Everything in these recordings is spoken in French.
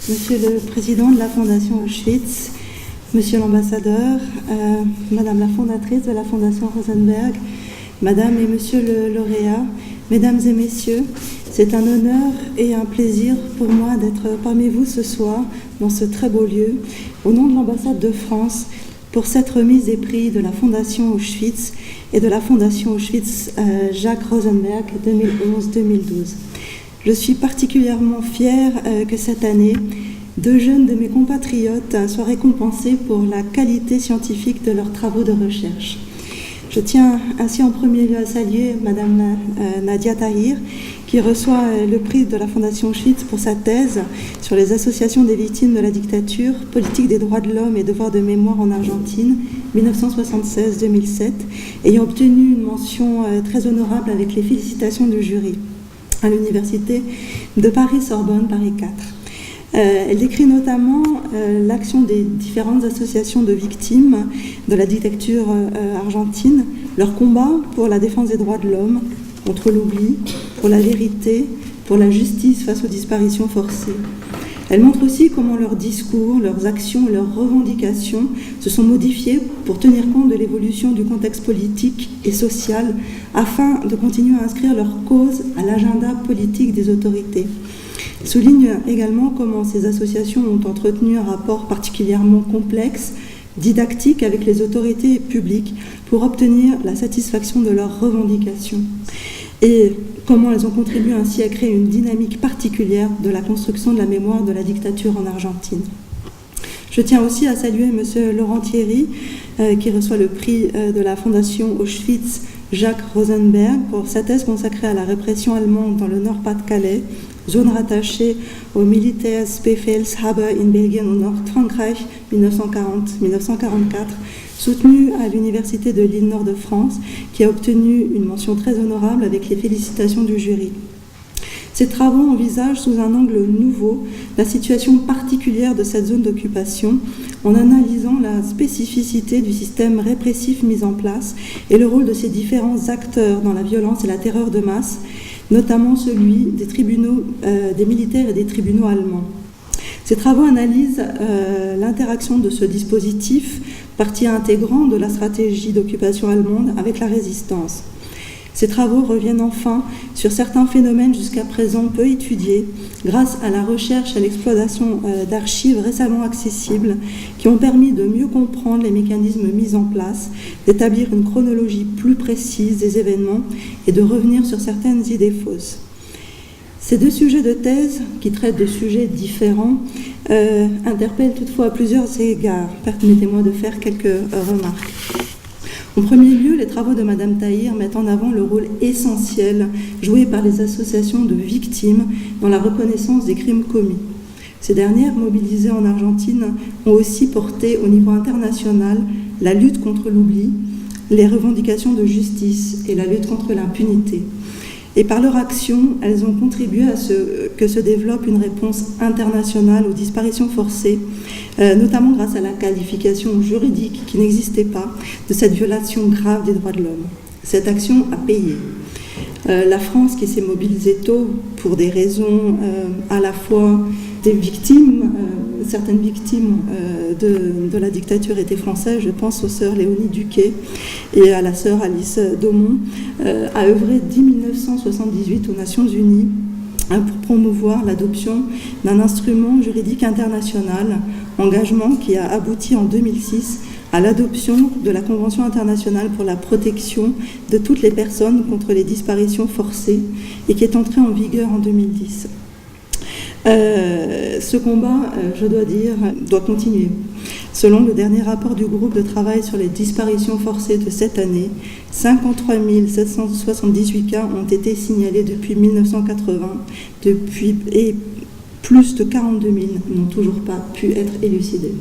Monsieur le Président de la Fondation Auschwitz, Monsieur l'ambassadeur, Madame la fondatrice de la Fondation Rosenberg, Madame et Monsieur le lauréat, Mesdames et Messieurs, c'est un honneur et un plaisir pour moi d'être parmi vous ce soir dans ce très beau lieu, au nom de l'ambassade de France, pour cette remise des prix de la Fondation Auschwitz et de la Fondation Auschwitz Jacques Rosenberg 2011-2012. Je suis particulièrement fière que cette année, 2 jeunes de mes compatriotes soient récompensés pour la qualité scientifique de leurs travaux de recherche. Je tiens ainsi en premier lieu à saluer Madame Nadia Tahir, qui reçoit le prix de la Fondation Auschwitz pour sa thèse sur les associations des victimes de la dictature, politique des droits de l'homme et devoir de mémoire en Argentine, 1976-2007, ayant obtenu une mention très honorable avec les félicitations du jury à l'université de Paris-Sorbonne, Paris 4. Elle décrit notamment l'action des différentes associations de victimes de la dictature argentine, leur combat pour la défense des droits de l'homme, contre l'oubli, pour la vérité, pour la justice face aux disparitions forcées. Elle montre aussi comment leurs discours, leurs actions et leurs revendications se sont modifiés pour tenir compte de l'évolution du contexte politique et social afin de continuer à inscrire leur cause à l'agenda politique des autorités. Elle souligne également comment ces associations ont entretenu un rapport particulièrement complexe, didactique avec les autorités publiques pour obtenir la satisfaction de leurs revendications et comment elles ont contribué ainsi à créer une dynamique particulière de la construction de la mémoire de la dictature en Argentine. Je tiens aussi à saluer M. Laurent Thierry, qui reçoit le prix de la Fondation Auschwitz Jacques Rosenberg pour sa thèse consacrée à la répression allemande dans le Nord-Pas-de-Calais, zone rattachée au Militärsbefehlshaber in Belgien au Nord-Frankreich 1940-1944, soutenu à l'Université de l'Île-Nord de France, qui a obtenu une mention très honorable avec les félicitations du jury. Ces travaux envisagent sous un angle nouveau la situation particulière de cette zone d'occupation en analysant la spécificité du système répressif mis en place et le rôle de ces différents acteurs dans la violence et la terreur de masse, notamment celui des tribunaux, des militaires et des tribunaux allemands. Ces travaux analysent l'interaction de ce dispositif, partie intégrante de la stratégie d'occupation allemande, avec la résistance. Ces travaux reviennent enfin sur certains phénomènes jusqu'à présent peu étudiés, grâce à la recherche et à l'exploitation d'archives récemment accessibles qui ont permis de mieux comprendre les mécanismes mis en place, d'établir une chronologie plus précise des événements et de revenir sur certaines idées fausses. Ces 2 sujets de thèse, qui traitent de sujets différents, interpellent toutefois à plusieurs égards. Permettez-moi de faire quelques remarques. En premier lieu, les travaux de Madame Tahir mettent en avant le rôle essentiel joué par les associations de victimes dans la reconnaissance des crimes commis. Ces dernières, mobilisées en Argentine, ont aussi porté au niveau international la lutte contre l'oubli, les revendications de justice et la lutte contre l'impunité. Et par leur action, elles ont contribué à ce que se développe une réponse internationale aux disparitions forcées, notamment grâce à la qualification juridique qui n'existait pas de cette violation grave des droits de l'homme. Cette action a payé. La France, qui s'est mobilisée tôt pour des raisons à la fois des victimes, certaines victimes de la dictature étaient françaises, je pense aux sœurs Léonie Duquet et à la sœur Alice Daumont, a œuvré dès 1978 aux Nations Unies pour promouvoir l'adoption d'un instrument juridique international, engagement qui a abouti en 2006 à l'adoption de la Convention internationale pour la protection de toutes les personnes contre les disparitions forcées et qui est entrée en vigueur en 2010. Ce combat, je dois dire, doit continuer. Selon le dernier rapport du groupe de travail sur les disparitions forcées de cette année, 53 778 cas ont été signalés depuis 1980, et plus de 42 000 n'ont toujours pas pu être élucidés.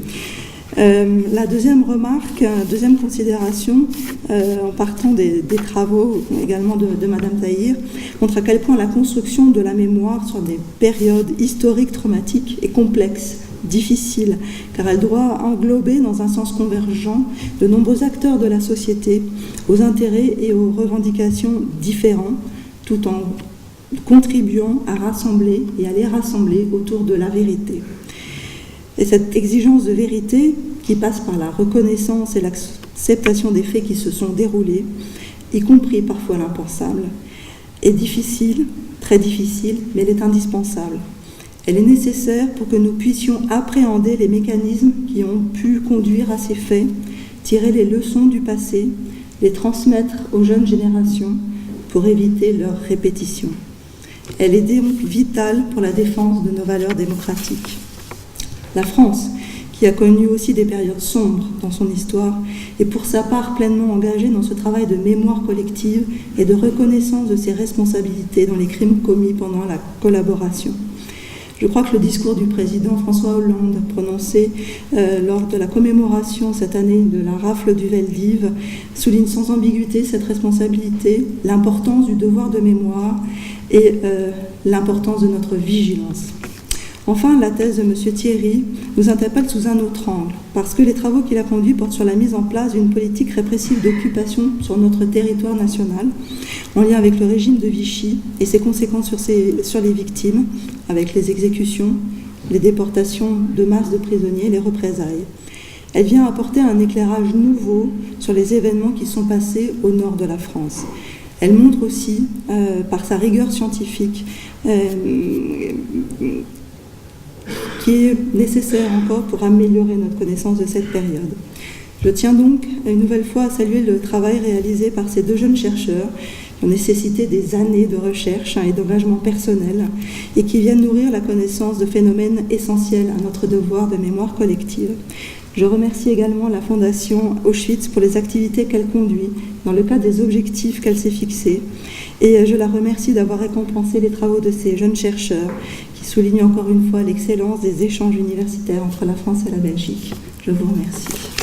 La deuxième remarque, deuxième considération, en partant des travaux également de Madame Tahir, montre à quel point la construction de la mémoire sur des périodes historiques traumatiques est complexe, difficile, car elle doit englober dans un sens convergent de nombreux acteurs de la société, aux intérêts et aux revendications différents, tout en contribuant à rassembler et à les rassembler autour de la vérité. Et cette exigence de vérité, qui passe par la reconnaissance et l'acceptation des faits qui se sont déroulés, y compris parfois l'impensable, est difficile, très difficile, mais elle est indispensable. Elle est nécessaire pour que nous puissions appréhender les mécanismes qui ont pu conduire à ces faits, tirer les leçons du passé, les transmettre aux jeunes générations pour éviter leur répétition. Elle est donc vitale pour la défense de nos valeurs démocratiques. La France, qui a connu aussi des périodes sombres dans son histoire, est pour sa part pleinement engagée dans ce travail de mémoire collective et de reconnaissance de ses responsabilités dans les crimes commis pendant la collaboration. Je crois que le discours du président François Hollande, prononcé lors de la commémoration cette année de la rafle du Veldiv, souligne sans ambiguïté cette responsabilité, l'importance du devoir de mémoire et l'importance de notre vigilance. Enfin, la thèse de M. Thierry nous interpelle sous un autre angle, parce que les travaux qu'il a conduits portent sur la mise en place d'une politique répressive d'occupation sur notre territoire national, en lien avec le régime de Vichy et ses conséquences sur les victimes, avec les exécutions, les déportations de masse de prisonniers, les représailles. Elle vient apporter un éclairage nouveau sur les événements qui sont passés au nord de la France. Elle montre aussi, par sa rigueur scientifique, qui est nécessaire encore pour améliorer notre connaissance de cette période. Je tiens donc une nouvelle fois à saluer le travail réalisé par ces deux jeunes chercheurs qui ont nécessité des années de recherche et d'engagement personnel et qui viennent nourrir la connaissance de phénomènes essentiels à notre devoir de mémoire collective. Je remercie également la Fondation Auschwitz pour les activités qu'elle conduit dans le cadre des objectifs qu'elle s'est fixés et je la remercie d'avoir récompensé les travaux de ces jeunes chercheurs qui soulignent encore une fois l'excellence des échanges universitaires entre la France et la Belgique. Je vous remercie.